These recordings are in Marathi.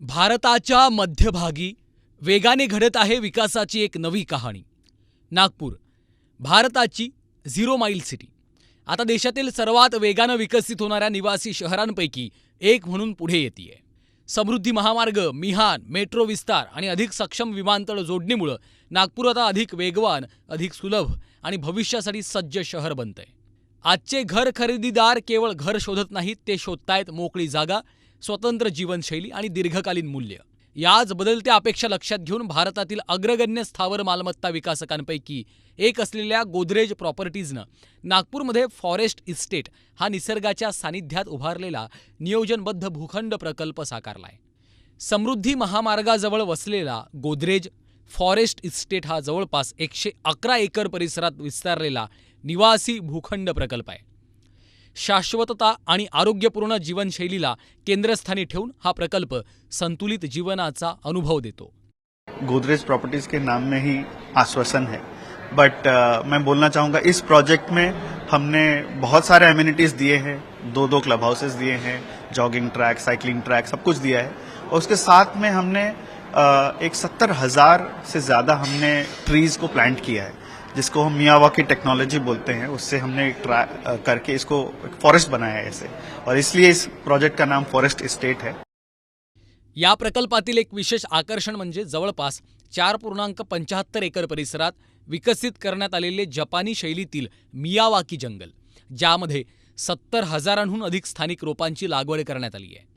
भारताच्या मध्यभागी वेगाने घडत आहे विकासाची एक नवी कहाणी. नागपूर, भारताची झिरो माईल सिटी, आता देशातील सर्वात वेगानं विकसित होणाऱ्या निवासी शहरांपैकी एक म्हणून पुढे येतेय. समृद्धी महामार्ग, मिहान, मेट्रो विस्तार आणि अधिक सक्षम विमानतळ जोडणीमुळे नागपूर आता अधिक वेगवान, अधिक सुलभ आणि भविष्यासाठी सज्ज शहर बनतंय. आजचे घर खरेदीदार केवळ घर शोधत नाहीत, ते शोधतायत मोकळी जागा, स्वतंत्र जीवनशैली आणि दीर्घकालीन मूल्य. याच बदलत्या अपेक्षा लक्षात घेऊन भारतातील अग्रगण्य स्थावर मालमत्ता विकासकांपैकी एक असलेल्या गोदरेज प्रॉपर्टीजनं नागपूरमध्ये फॉरेस्ट इस्टेट हा निसर्गाच्या सानिध्यात उभारलेला नियोजनबद्ध भूखंड प्रकल्प साकारलाय. समृद्धी महामार्गाजवळ वसलेला गोदरेज फॉरेस्ट इस्टेट हा जवळपास 111 एकर परिसरात विस्तारलेला निवासी भूखंड प्रकल्प आहे. शाश्वतता आणि आरोग्यपूर्ण जीवनशैलीला केंद्रस्थानी ठेवून हा प्रकल्प संतुलित जीवनाचा अनुभव देतो. गोदरेज प्रॉपर्टीज के नाम में ही आश्वासन है, बट मैं बोलना चाहूँगा इस प्रोजेक्ट में हमने बहुत सारे एमिनिटीज़ दिए हैं, दो क्लब हाउसेज दिए हैं, जॉगिंग ट्रैक, साइकिलिंग ट्रैक, सब कुछ दिया है. और उसके साथ में हमने एक 70,000 से ज़्यादा हमने ट्रीज़ को प्लांट किया है, जिसको हम मियावाकी टेक्नोलॉजी बोलते हैं. उससे हमने करके इसको फॉरेस्ट बनाया है ऐसे, और इसलिए इस प्रोजेक्ट का नाम फॉरेस्ट इस्टेट है. या प्रकल्पातील एक विशेष आकर्षण म्हणजे जवळपास 4.75 एकर परिसरात विकसित करण्यात आलेले जपानी शैलीतील मियावाकी जंगल, ज्यामध्ये 70,000हून अधिक स्थानिक रोपांची लागवड करण्यात आली आहे.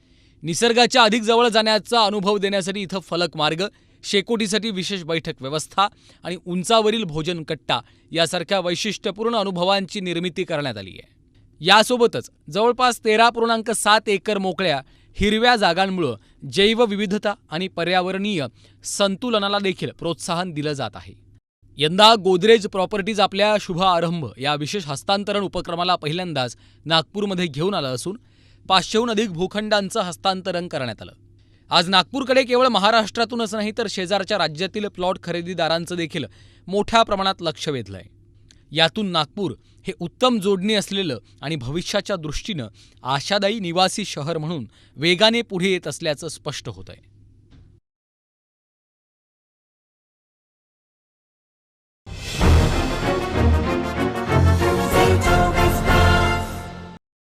निसर्गाच्या अधिक जवळ जाण्याचा अनुभव देण्यासाठी इथं फलक मार्ग, शेकोटीसाठी विशेष बैठक व्यवस्था आणि उंचावरील भोजन कट्टा यासारख्या वैशिष्ट्यपूर्ण अनुभवांची निर्मिती करण्यात आली आहे. यासोबतच जवळपास 13.7 एकर मोकळ्या हिरव्या जागांमुळे जैवविविधता आणि पर्यावरणीय संतुलनाला देखील प्रोत्साहन दिलं जात आहे. यंदा गोदरेज प्रॉपर्टीज आपल्या शुभ आरंभ या विशेष हस्तांतरण उपक्रमाला पहिल्यांदाच नागपूरमध्ये घेऊन आलं असून 500हून अधिक भूखंडांचं हस्तांतरण करण्यात आलं. आज नागपूरकडे केवळ महाराष्ट्रातूनच नाही तर शेजारच्या राज्यातील प्लॉट खरेदीदारांचं देखील मोठ्या प्रमाणात लक्ष वेधलंय. यातून नागपूर हे उत्तम जोडणी असलेलं आणि भविष्याच्या दृष्टीनं आशादायी निवासी शहर म्हणून वेगाने पुढे येत असल्याचं स्पष्ट होतंय.